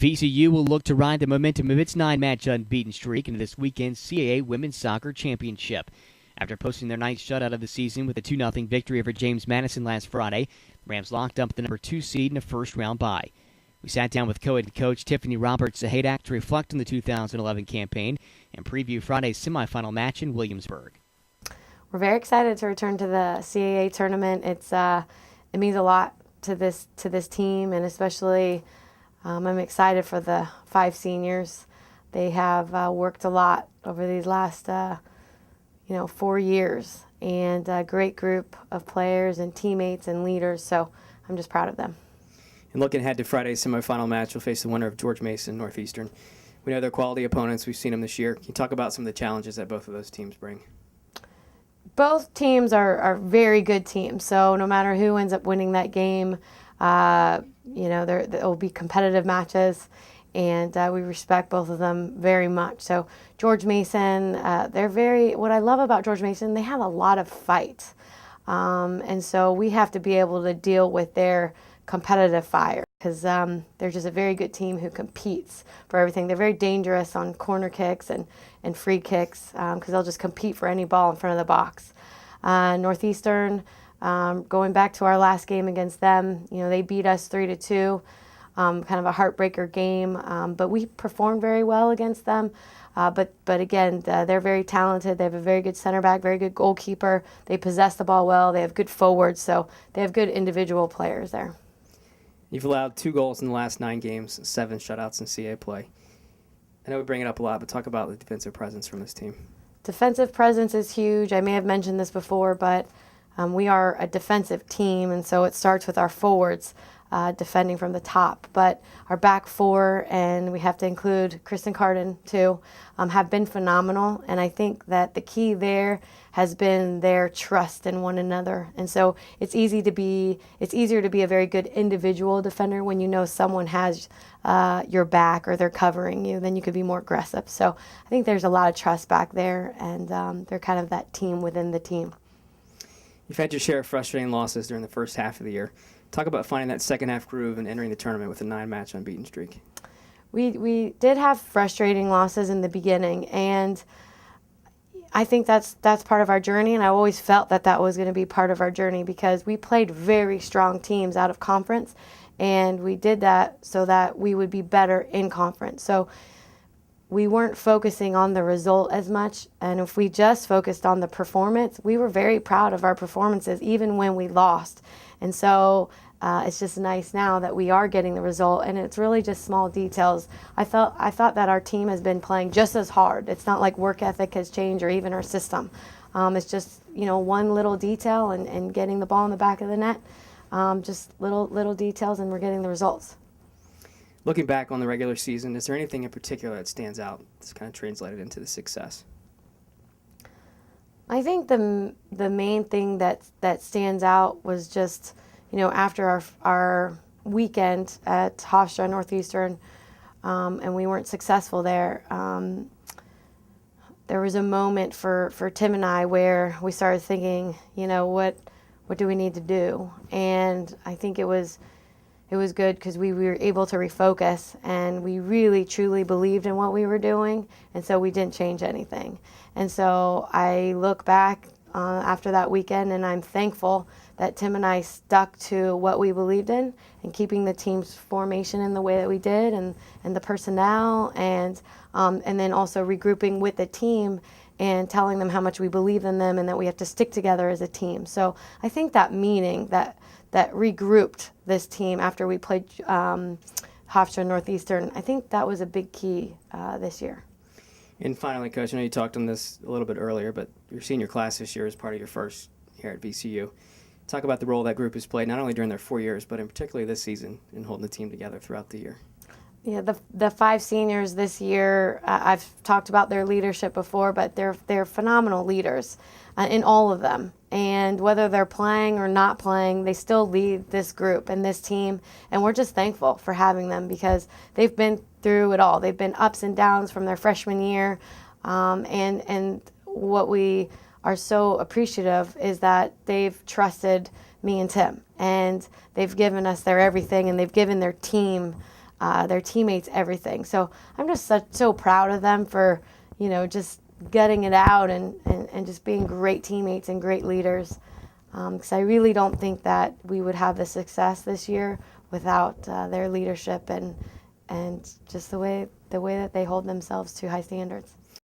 VCU will look to ride the momentum of its 9-match unbeaten streak into this weekend's CAA Women's Soccer Championship. After posting their ninth shutout of the season with a 2-0 victory over James Madison last Friday, the Rams locked up the number 2 seed in a first-round bye. We sat down with co-head coach Tiffany Roberts-Zahadak to reflect on the 2011 campaign and preview Friday's semifinal match in Williamsburg. We're very excited to return to the CAA tournament. It means a lot to this team, and especially I'm excited for the 5 seniors. They have worked a lot over these last 4 years, and a great group of players and teammates and leaders, so I'm just proud of them. And looking ahead to Friday's semifinal match, we'll face the winner of George Mason Northeastern. We know they're quality opponents. We've seen them this year. Can you talk about some of the challenges that both of those teams bring? Both teams are very good teams, so no matter who ends up winning that game, there will be competitive matches, and we respect both of them very much. So George Mason, what I love about George Mason, they have a lot of fight, and so we have to be able to deal with their competitive fire, because they're just a very good team who competes for everything. They're very dangerous on corner kicks and free kicks, because they'll just compete for any ball in front of the box. Northeastern, going back to our last game against them, they beat us 3-2, kind of a heartbreaker game, but we performed very well against them. But again, they're very talented. They have a very good center back, very good goalkeeper. They possess the ball well. They have good forwards, so they have good individual players there. You've allowed 2 goals in the last 9 games, 7 shutouts in CAA play. I know we bring it up a lot, but talk about the defensive presence from this team. Defensive presence is huge. I may have mentioned this before, but we are a defensive team, and so it starts with our forwards defending from the top. But our back 4, and we have to include Kristen Carden too, have been phenomenal, and I think that the key there has been their trust in one another. And so it's easier to be a very good individual defender when you know someone has your back or they're covering you. Then you could be more aggressive. So I think there's a lot of trust back there, and they're kind of that team within the team. You've had your share of frustrating losses during the first half of the year. Talk about finding that second half groove and entering the tournament with a 9-match unbeaten streak. We did have frustrating losses in the beginning, and I think that's part of our journey, and I always felt that was going to be part of our journey, because we played very strong teams out of conference, and we did that so that we would be better in conference. So we weren't focusing on the result as much, and if we just focused on the performance, we were very proud of our performances even when we lost. And so it's just nice now that we are getting the result, and it's really just small details. I thought that our team has been playing just as hard. It's not like work ethic has changed or even our system. It's just one little detail and getting the ball in the back of the net. Just little details, and we're getting the results. Looking back on the regular season, is there anything in particular that stands out that's kind of translated into the success? I think the main thing that stands out was just, after our weekend at Hofstra Northeastern, and we weren't successful there, there was a moment for Tim and I where we started thinking, what do we need to do? And I think it was good because we were able to refocus, and we really truly believed in what we were doing, and so we didn't change anything. And so I look back after that weekend, and I'm thankful that Tim and I stuck to what we believed in, and keeping the team's formation in the way that we did, and the personnel, and then also regrouping with the team and telling them how much we believe in them and that we have to stick together as a team. So I think that meaning that regrouped this team after we played Hofstra Northeastern, I think that was a big key this year. And finally, Coach, I know you talked on this a little bit earlier, but your senior class this year is part of your first here at VCU. Talk about the role that group has played, not only during their 4 years, but in particularly this season, in holding the team together throughout the year. Yeah, the 5 seniors this year, I've talked about their leadership before, but they're phenomenal leaders in all of them. And whether they're playing or not playing, they still lead this group and this team. And we're just thankful for having them, because they've been through it all. They've been ups and downs from their freshman year. And what we are so appreciative is that they've trusted me and Tim. And they've given us their everything, and they've given their team their teammates, everything. So I'm just so proud of them for, just getting it out and just being great teammates and great leaders. Because I really don't think that we would have the success this year without their leadership and just the way that they hold themselves to high standards.